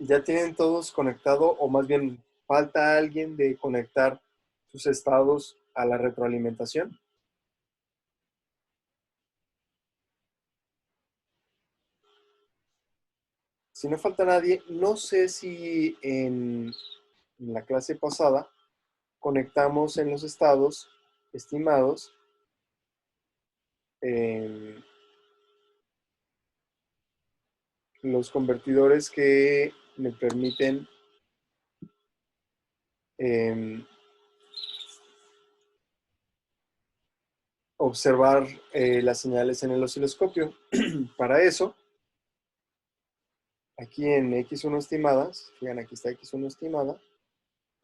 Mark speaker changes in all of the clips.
Speaker 1: ya tienen todos conectado, o más bien falta alguien de conectar sus estados a la retroalimentación. Si no falta nadie, no sé si en la clase pasada conectamos en los estados estimados los convertidores que me permiten observar las señales en el osciloscopio. Para eso, aquí en X1 estimadas, fíjense, aquí está X1 estimada,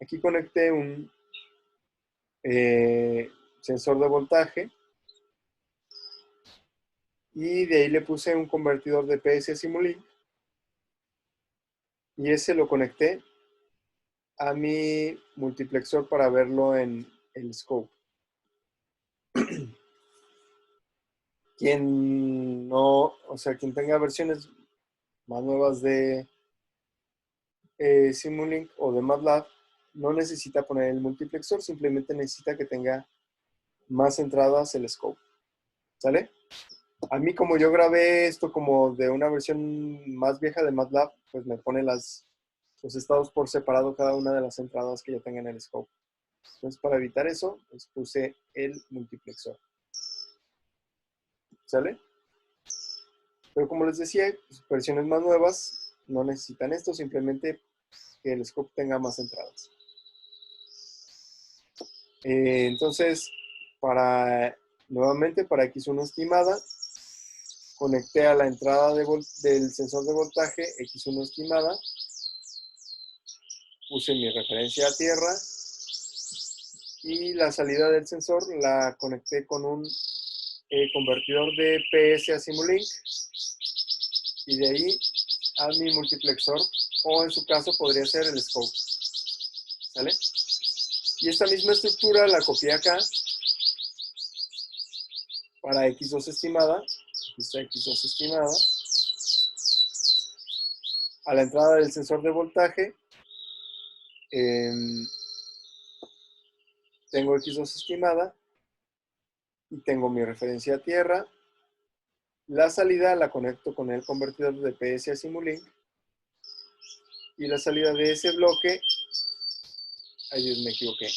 Speaker 1: aquí conecté un sensor de voltaje y de ahí le puse un convertidor de PS a Simulink y ese lo conecté a mi multiplexor para verlo en el scope. Quien no, o sea, quien tenga versiones más nuevas de Simulink o de MATLAB, no necesita poner el multiplexor, simplemente necesita que tenga más entradas el scope. ¿Sale? A mí, como yo grabé esto como de una versión más vieja de MATLAB, pues me pone los estados por separado cada una de las entradas que yo tenga en el scope. Entonces, para evitar eso, pues puse el multiplexor. ¿Sale? Pero como les decía, pues, versiones más nuevas no necesitan esto, simplemente que el scope tenga más entradas. Entonces, nuevamente para X1 estimada, conecté a la entrada del sensor de voltaje X1 estimada, puse mi referencia a tierra y la salida del sensor la conecté con un convertidor de PS a Simulink y de ahí a mi multiplexor, o en su caso podría ser el scope. ¿Sale? Y esta misma estructura la copié acá para X2 estimada. Aquí está X2 estimada. A la entrada del sensor de voltaje tengo X2 estimada y tengo mi referencia a tierra. La salida la conecto con el convertidor de PS a Simulink y la salida de ese bloque, ahí me equivoqué,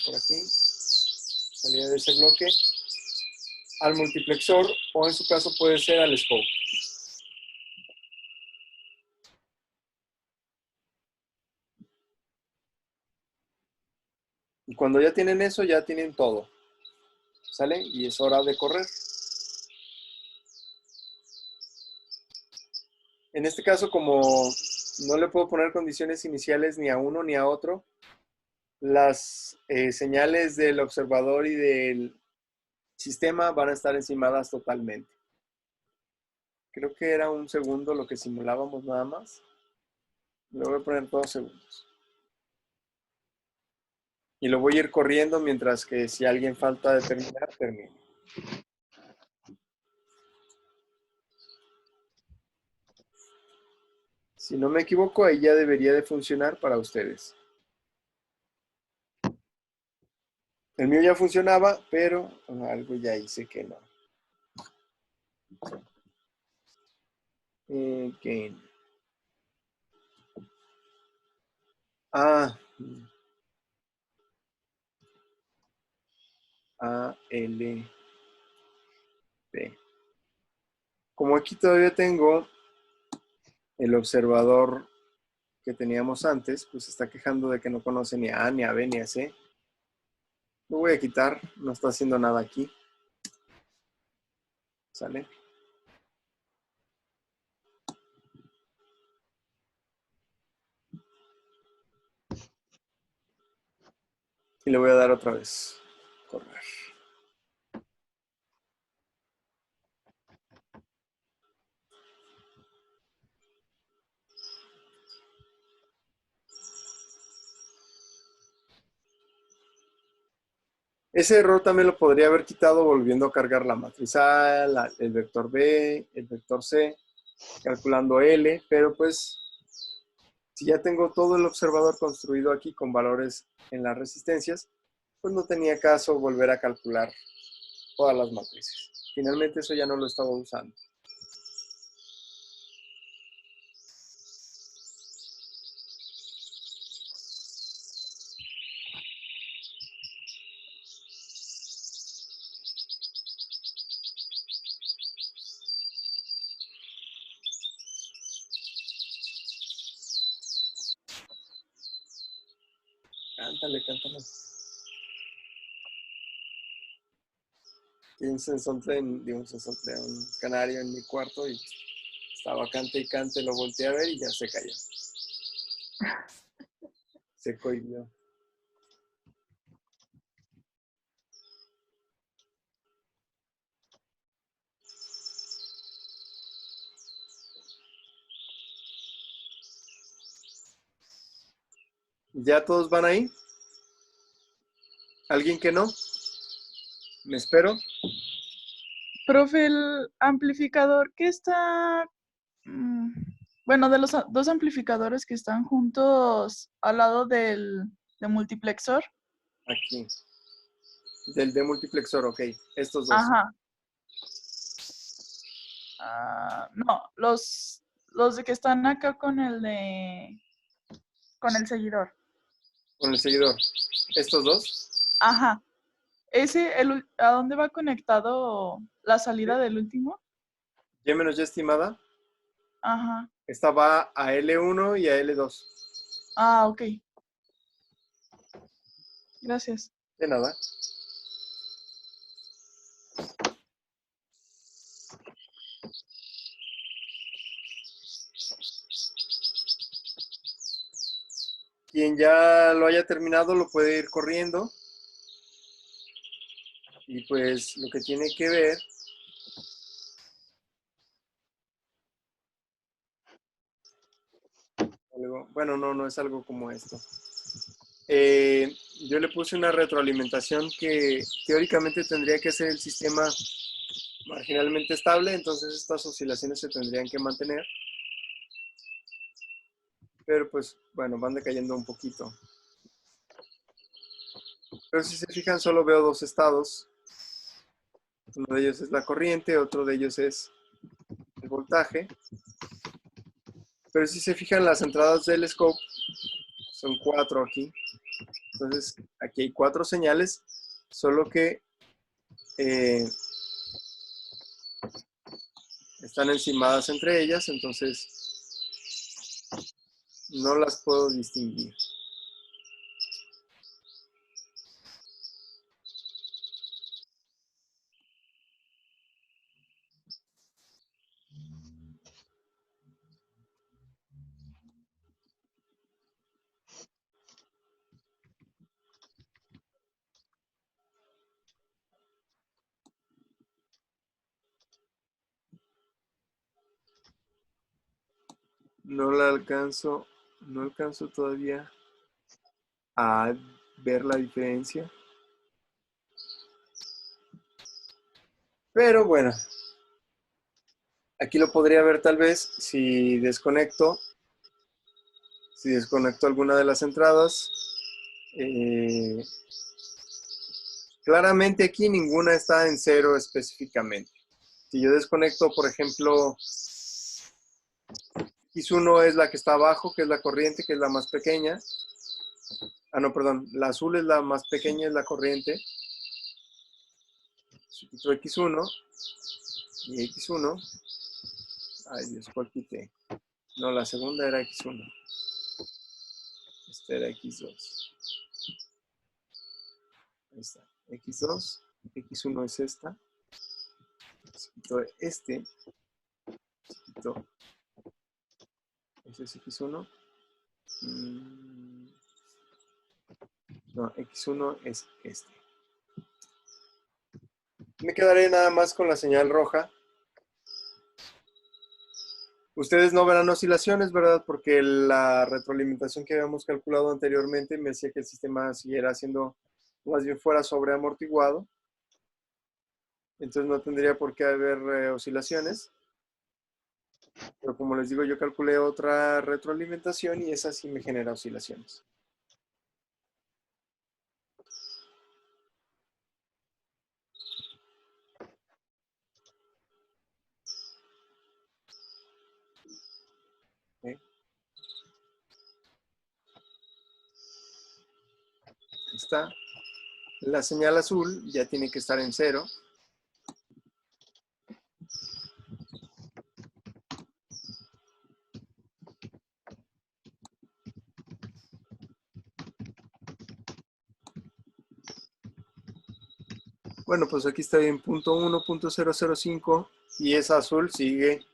Speaker 1: por aquí, salida de ese bloque al multiplexor, o en su caso puede ser al scope. Y cuando ya tienen eso, ya tienen todo. ¿Sale? Y es hora de correr. En este caso, como no le puedo poner condiciones iniciales ni a uno ni a otro, las señales del observador y del sistema van a estar encimadas totalmente. Creo que era un segundo lo que simulábamos nada más. Le voy a poner 2 segundos. Y lo voy a ir corriendo mientras que si alguien falta de terminar, termine. Si no me equivoco, ahí ya debería de funcionar para ustedes. El mío ya funcionaba, pero algo ya hice que no. Gain. ALP. Como aquí todavía tengo el observador que teníamos antes, pues está quejando de que no conoce ni a A, ni a B, ni a C. Lo voy a quitar, no está haciendo nada aquí. ¿Sale? Y le voy a dar otra vez. Correr. Ese error también lo podría haber quitado volviendo a cargar la matriz A, el vector B, el vector C, calculando L, pero pues Si ya tengo todo el observador construido aquí con valores en las resistencias, pues no tenía caso volver a calcular todas las matrices. Finalmente eso ya no lo estaba usando. Cántale, cántale. Y un sensontle, un canario en mi cuarto y estaba cante y cante, lo volteé a ver y ya se cayó. Se cohibió. ¿Ya todos van ahí? ¿Alguien que no? ¿Me espero?
Speaker 2: Profe, el amplificador que está, mm, bueno, de los dos amplificadores que están juntos al lado del multiplexor.
Speaker 1: Aquí. Del demultiplexor, ok. Estos dos.
Speaker 2: Ajá. No, los de que están acá con con el seguidor.
Speaker 1: Con el seguidor. Estos dos.
Speaker 2: Ajá. ¿A dónde va conectado la salida del último?
Speaker 1: Y menos ya estimada.
Speaker 2: Ajá.
Speaker 1: Esta va a L1 y a L2.
Speaker 2: Ah, ok. Gracias.
Speaker 1: De nada. Quien ya lo haya terminado lo puede ir corriendo. Y pues lo que tiene que ver bueno, no es algo como esto. Yo le puse una retroalimentación que teóricamente tendría que ser el sistema marginalmente estable, entonces estas oscilaciones se tendrían que mantener. Pero pues, bueno, van decayendo un poquito. Pero si se fijan, solo veo dos estados. Uno de ellos es la corriente, otro de ellos es el voltaje. Pero si se fijan, las entradas del scope son 4 aquí. Entonces, aquí hay 4 señales, solo que están encimadas entre ellas, entonces no las puedo distinguir. No alcanzo todavía a ver la diferencia. Pero bueno, aquí lo podría ver tal vez si desconecto alguna de las entradas. Claramente aquí ninguna está en 0 específicamente. Si yo desconecto, por ejemplo, X1 es la que está abajo, que es la corriente, que es la más pequeña. No, perdón, la azul es la más pequeña, es la corriente. Si quito X1 y X1. Ay Dios, ¿cuál quité? No, la segunda era X1. Esta era X2. Ahí está. X2, X1 es esta. Si quito este, si quito ese es X1. No, X1 es este. Me quedaré nada más con la señal roja. Ustedes no verán oscilaciones, ¿verdad? Porque la retroalimentación que habíamos calculado anteriormente me decía que el sistema siguiera siendo, más bien fuera sobreamortiguado. Entonces no tendría por qué haber oscilaciones. Pero como les digo, yo calculé otra retroalimentación y esa sí me genera oscilaciones. ¿Ok? Ahí está. La señal azul ya tiene que estar en 0. Bueno, pues aquí está en punto 1.005 y esa azul sigue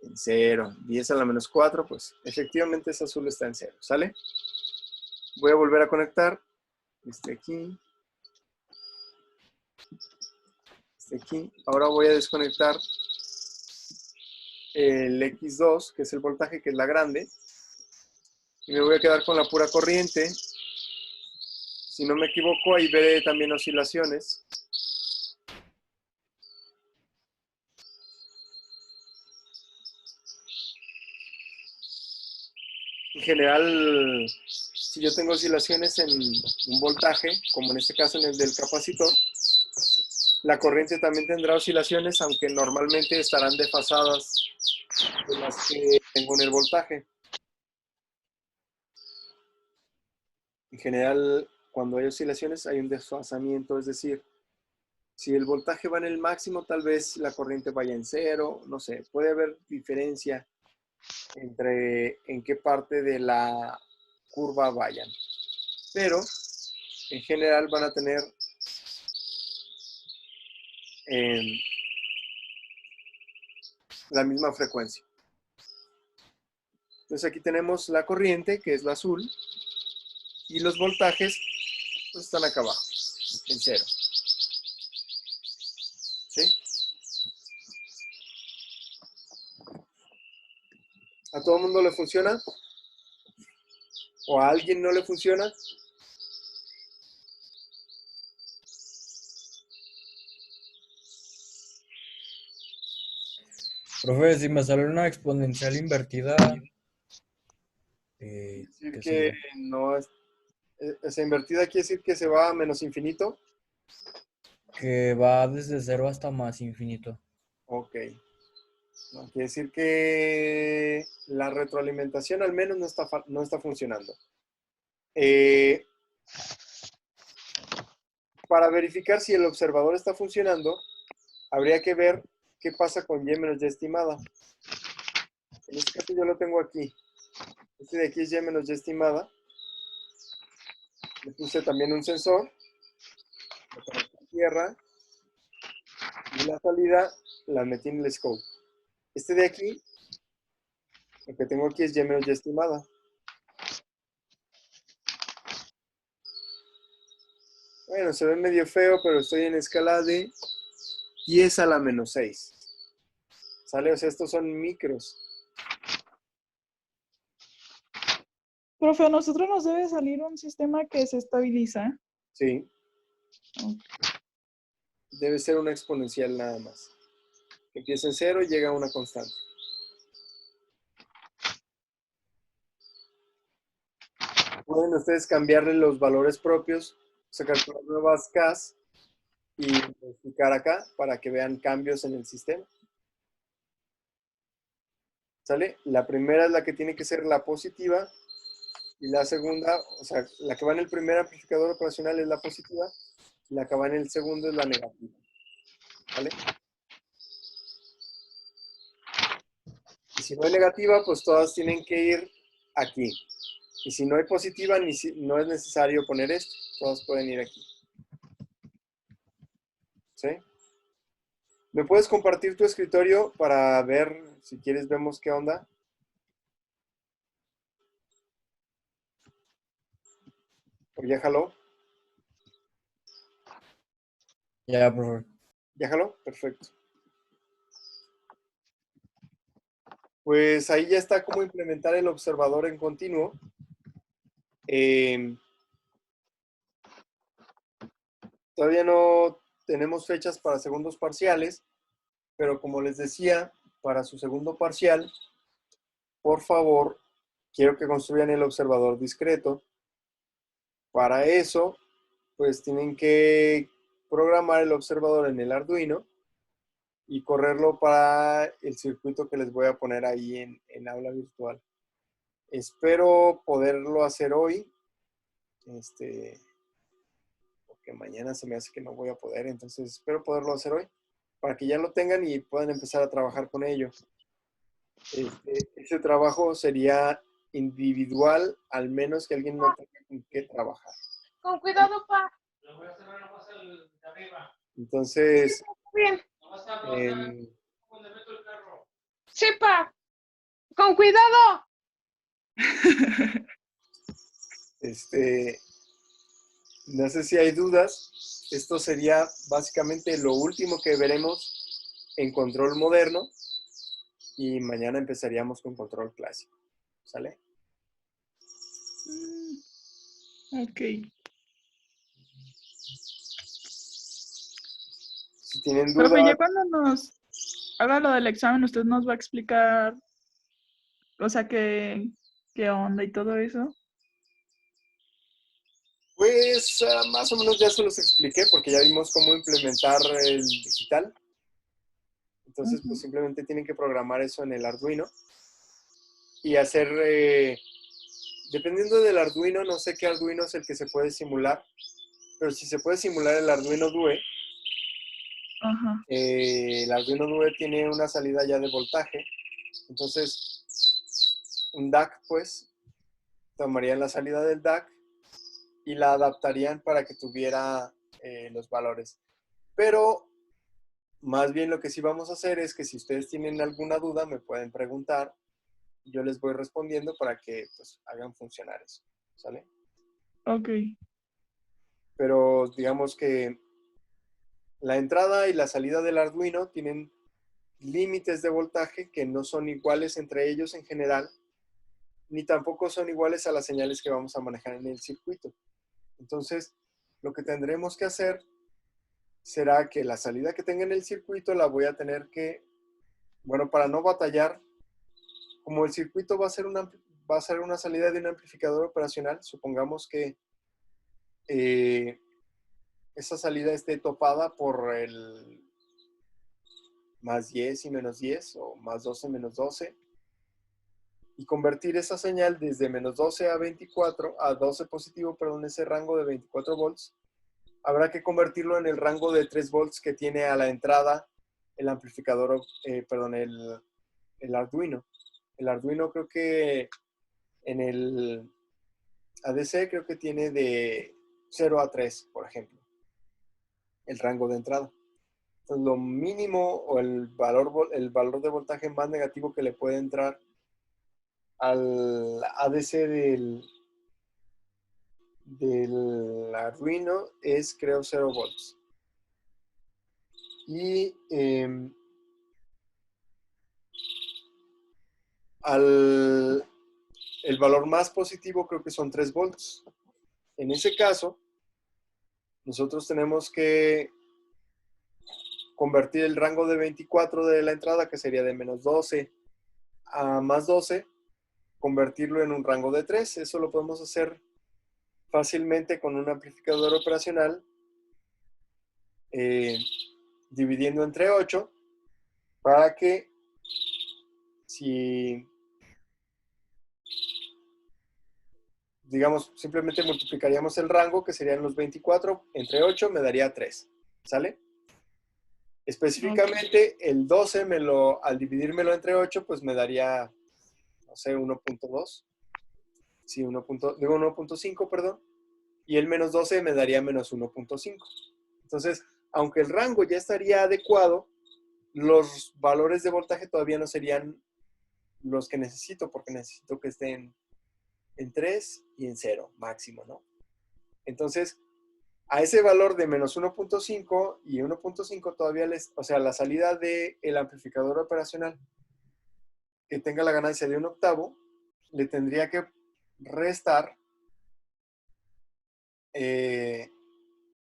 Speaker 1: en 0. 10 a la menos 4, pues efectivamente esa azul está en 0, ¿sale? Voy a volver a conectar aquí, aquí. Ahora voy a desconectar el X2, que es el voltaje, que es la grande, y me voy a quedar con la pura corriente. Si no me equivoco, ahí veré también oscilaciones. En general, si yo tengo oscilaciones en un voltaje, como en este caso en el del capacitor, la corriente también tendrá oscilaciones, aunque normalmente estarán desfasadas de las que tengo en el voltaje. En general, cuando hay oscilaciones hay un desfasamiento, es decir, si el voltaje va en el máximo, tal vez la corriente vaya en 0, no sé, puede haber diferencia entre en qué parte de la curva vayan. Pero en general van a tener la misma frecuencia. Entonces aquí tenemos la corriente, que es la azul, y los voltajes pues, están acá abajo, en 0. ¿Sí? ¿A todo el mundo le funciona? ¿O a alguien no le funciona?
Speaker 3: Profe, si me sale una exponencial invertida,
Speaker 1: Quiere decir
Speaker 3: ¿qué
Speaker 1: que
Speaker 3: sería?
Speaker 1: no es, esa invertida quiere decir que se va a menos infinito.
Speaker 3: Que va desde cero hasta más infinito.
Speaker 1: Ok. No, quiere decir que la retroalimentación al menos no está funcionando. Eh, para verificar si el observador está funcionando, habría que ver qué pasa con y menos y estimada. En este caso yo lo tengo aquí. Este de aquí es y menos y estimada. Le puse también un sensor. Lo conecté a tierra. Y la salida la metí en el scope. Este de aquí, lo que tengo aquí es y menos y estimada. Bueno, se ve medio feo, pero estoy en escala de 10 a la menos 6. ¿Sale? O sea, estos son micros.
Speaker 2: Profe, a nosotros nos debe salir un sistema que se estabiliza.
Speaker 1: Sí,
Speaker 2: Ok.
Speaker 1: debe ser una exponencial nada más. Que empieza en 0 y llega a una constante. Pueden ustedes cambiarle los valores propios, sacar nuevas Ks y modificar acá para que vean cambios en el sistema. ¿Sale? La primera es la que tiene que ser la positiva y la segunda, o sea, la que va en el primer amplificador operacional es la positiva y la que va en el segundo es la negativa. ¿Vale? Y si no hay negativa, pues todas tienen que ir aquí. Y si no hay positiva, no es necesario poner esto. Todas pueden ir aquí. ¿Sí? ¿Me puedes compartir tu escritorio para ver, si quieres, vemos qué onda? ¿O ya jaló?
Speaker 3: Ya, profe.
Speaker 1: ¿Ya jaló? Perfecto. Pues ahí ya está cómo implementar el observador en continuo. Todavía no tenemos fechas para segundos parciales, pero como les decía, para su segundo parcial, por favor, quiero que construyan el observador discreto. Para eso, pues tienen que programar el observador en el Arduino y correrlo para el circuito que les voy a poner ahí en aula virtual. Espero poderlo hacer hoy, porque mañana se me hace que no voy a poder, entonces espero poderlo hacer hoy para que ya lo tengan y puedan empezar a trabajar con ello. Ese trabajo sería individual, al menos que alguien no tenga con qué trabajar.
Speaker 4: Con cuidado, pa.
Speaker 1: Entonces,
Speaker 4: Bien.
Speaker 1: em,
Speaker 4: Sí, pa. Con cuidado.
Speaker 1: no sé si hay dudas. Esto sería básicamente lo último que veremos en control moderno y mañana empezaríamos con control clásico. ¿Sale?
Speaker 2: Ok.
Speaker 1: Si tienen
Speaker 2: Profe,
Speaker 1: dudas,
Speaker 2: ya cuando nos haga lo del examen, usted nos va a explicar, o sea, qué onda y todo eso.
Speaker 1: pues más o menos ya se los expliqué porque ya vimos cómo implementar el digital. Entonces, pues simplemente tienen que programar eso en el Arduino y hacer, dependiendo del Arduino, no sé qué Arduino es el que se puede simular, pero si se puede simular el Arduino Due,
Speaker 2: Ajá.
Speaker 1: el Arduino Due tiene una salida ya de voltaje. Entonces, un DAC, pues, tomarían la salida del DAC y la adaptarían para que tuviera los valores. Pero más bien lo que sí vamos a hacer es que si ustedes tienen alguna duda me pueden preguntar y yo les voy respondiendo para que pues hagan funcionar eso, ¿sale?
Speaker 2: Ok.
Speaker 1: Pero digamos que la entrada y la salida del Arduino tienen límites de voltaje que no son iguales entre ellos en general, ni tampoco son iguales a las señales que vamos a manejar en el circuito. Entonces, lo que tendremos que hacer será que la salida que tenga en el circuito la voy a tener que, bueno, para no batallar, como el circuito va a ser una salida de un amplificador operacional, supongamos que esa salida esté topada por el más 10 y menos 10 o más 12 menos 12 y convertir esa señal desde menos 12 a 24, a 12 positivo, perdón, ese rango de 24 volts, habrá que convertirlo en el rango de 3 volts que tiene a la entrada el amplificador, el Arduino. El Arduino creo que en el ADC creo que tiene de 0 a 3, por ejemplo, el rango de entrada. Entonces, lo mínimo o el valor de voltaje más negativo que le puede entrar al ADC del Arduino es, creo, 0 volts. Y el valor más positivo creo que son 3 volts. En ese caso, nosotros tenemos que convertir el rango de 24 de la entrada, que sería de menos 12 a más 12, convertirlo en un rango de 3. Eso lo podemos hacer fácilmente con un amplificador operacional, dividiendo entre 8, para que si, digamos, simplemente multiplicaríamos el rango, que serían los 24, entre 8 me daría 3, ¿sale? Específicamente, el 12, al dividírmelo entre 8, pues me daría, no sé, 1.2. Sí, 1.5, perdón. Y el menos 12 me daría menos 1.5. Entonces, aunque el rango ya estaría adecuado, los valores de voltaje todavía no serían los que necesito, porque necesito que estén en 3 y en 0 máximo, ¿no? Entonces, a ese valor de menos 1.5 y 1.5 todavía o sea, la salida del amplificador operacional que tenga la ganancia de 1/8, le tendría que restar,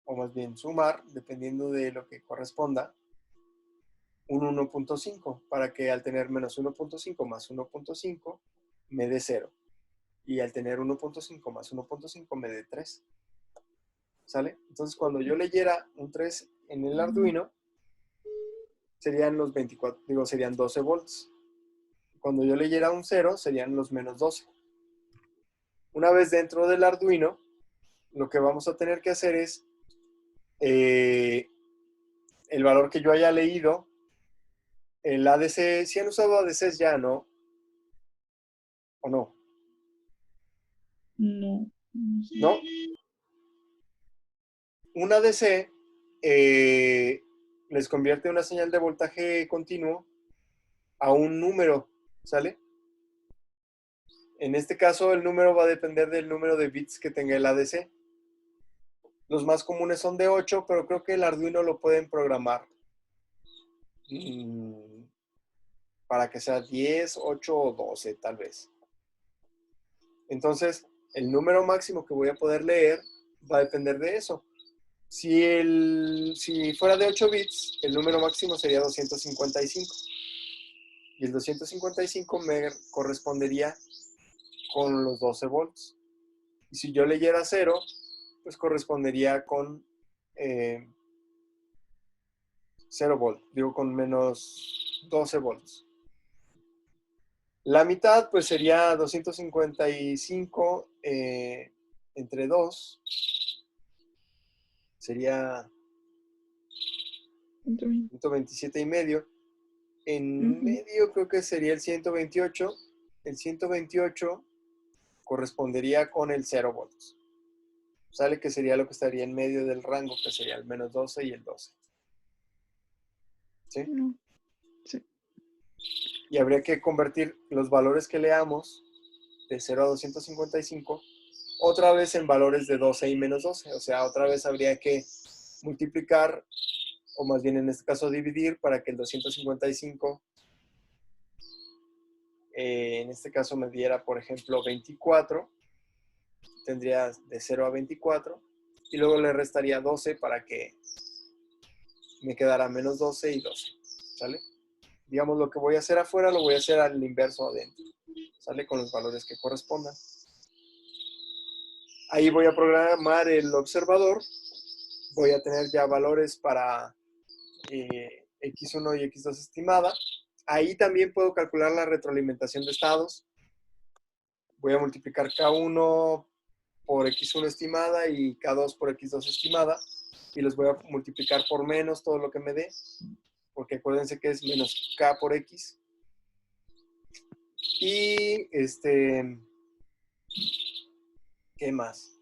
Speaker 1: o más bien sumar, dependiendo de lo que corresponda, un 1.5 para que al tener menos 1.5 más 1.5 me dé 0. Y al tener 1.5 más 1.5 me dé 3. ¿Sale? Entonces, cuando yo leyera un 3 en el Arduino, serían los 24, digo, serían 12 volts. Cuando yo leyera un 0, serían los menos 12. Una vez dentro del Arduino, lo que vamos a tener que hacer es el valor que yo haya leído, el ADC, si han usado ADCs ya, ¿no? ¿O no?
Speaker 2: No. No sé.
Speaker 1: ¿No? Un ADC les convierte una señal de voltaje continuo a un número, ¿sale? En este caso, el número va a depender del número de bits que tenga el ADC. Los más comunes son de 8, pero creo que el Arduino lo pueden programar para que sea 10, 8 o 12, tal vez. Entonces, el número máximo que voy a poder leer va a depender de eso. Si fuera de 8 bits, el número máximo sería 255. Y el 255 me correspondería con los 12 volts. Y si yo leyera 0, pues correspondería con 0 volts. Digo, con menos 12 volts. La mitad, pues sería 255 entre 2. Sería 127 y medio. En medio creo que sería el 128. El 128 correspondería con el 0 volts. Sale que sería lo que estaría en medio del rango, que sería el menos 12 y el 12. ¿Sí?
Speaker 2: No. Sí.
Speaker 1: Y habría que convertir los valores que leamos de 0 a 255 otra vez en valores de 12 y menos 12. O sea, otra vez habría que multiplicar, o más bien en este caso dividir, para que el 255 en este caso me diera, por ejemplo, 24. Tendría de 0 a 24. Y luego le restaría 12 para que me quedara menos 12 y 12. ¿Sale? Digamos, lo que voy a hacer afuera lo voy a hacer al inverso adentro. ¿Sale? Con los valores que correspondan. Ahí voy a programar el observador. Voy a tener ya valores para X1 y X2 estimada. Ahí también puedo calcular la retroalimentación de estados. Voy a multiplicar K1 por X1 estimada y K2 por X2 estimada. Y los voy a multiplicar por menos todo lo que me dé. Porque acuérdense que es menos K por X. Y ¿qué más?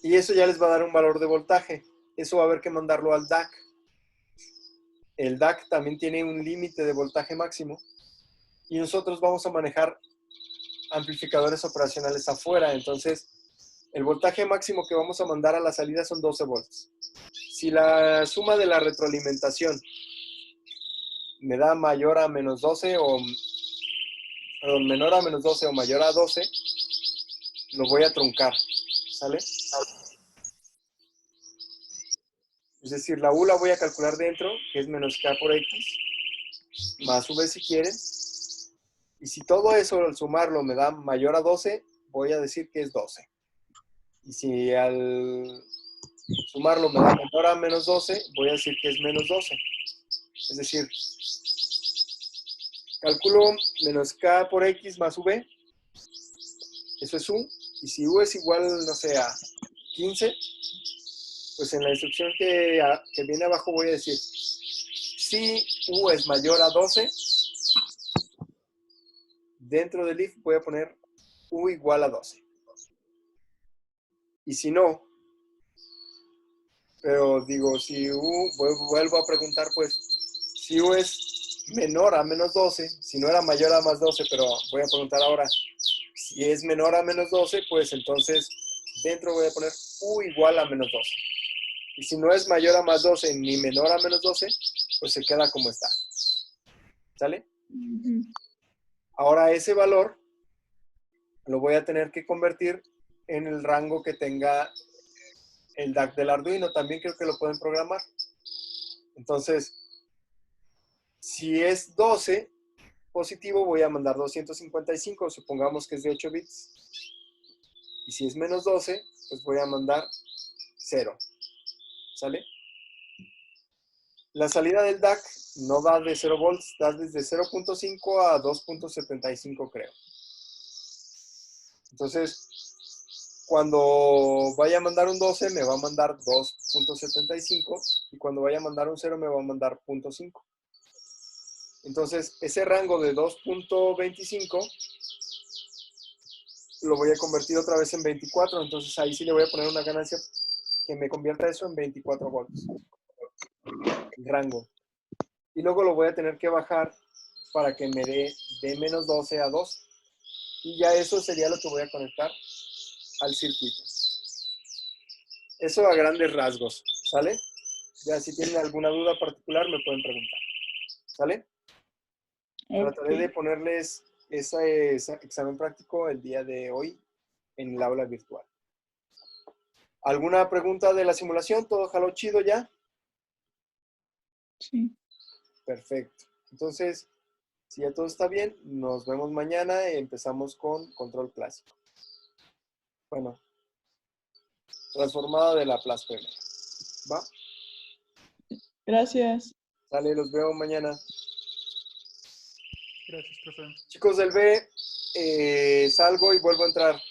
Speaker 1: Y eso ya les va a dar un valor de voltaje. Eso va a haber que mandarlo al DAC. El DAC también tiene un límite de voltaje máximo. Y nosotros vamos a manejar amplificadores operacionales afuera. Entonces, el voltaje máximo que vamos a mandar a la salida son 12 volts. Si la suma de la retroalimentación me da mayor a menos 12 o perdón, menor a menos 12 o mayor a 12, lo voy a truncar. ¿Sale? Es decir, la U la voy a calcular dentro, que es menos K por X, más V si quieren. Y si todo eso al sumarlo me da mayor a 12, voy a decir que es 12. Y si al sumarlo me da menor a menos 12, voy a decir que es menos 12. Es decir, calculo menos K por X más V. Eso es U. Y si U es igual, no sé, a 15, pues en la instrucción que viene abajo voy a decir, si U es mayor a 12, dentro del if voy a poner U igual a 12. Y si no, pero digo, si U, vuelvo a preguntar, pues, si U es menor a menos 12, si no era mayor a más 12, pero voy a preguntar ahora, si es menor a menos 12, pues entonces dentro voy a poner U igual a menos 12. Y si no es mayor a más 12 ni menor a menos 12, pues se queda como está. ¿Sale? Ahora ese valor lo voy a tener que convertir en el rango que tenga el DAC del Arduino. También creo que lo pueden programar. Entonces, Si es 12 positivo, voy a mandar 255, supongamos que es de 8 bits. Y si es menos 12, pues voy a mandar 0. ¿Sale? La salida del DAC no da de 0 volts, da desde 0.5 a 2.75, creo. Entonces, cuando vaya a mandar un 12, me va a mandar 2.75 y cuando vaya a mandar un 0, me va a mandar 0.5. Entonces, ese rango de 2.25 lo voy a convertir otra vez en 24. Entonces, ahí sí le voy a poner una ganancia que me convierta eso en 24 volts. El rango. Y luego lo voy a tener que bajar para que me dé de menos 12 a 2. Y ya eso sería lo que voy a conectar al circuito. Eso a grandes rasgos, ¿sale? Ya si tienen alguna duda particular me pueden preguntar, ¿sale? Trataré de ponerles ese examen práctico el día de hoy en el aula virtual. ¿Alguna pregunta de la simulación? ¿Todo jaló chido ya?
Speaker 2: Sí.
Speaker 1: Perfecto. Entonces, si ya todo está bien, nos vemos mañana y empezamos con control clásico. Bueno, transformada de Laplace primero. ¿Va?
Speaker 2: Gracias.
Speaker 1: Sale, los veo mañana.
Speaker 5: Gracias, profe.
Speaker 1: Chicos del B, salgo y vuelvo a entrar.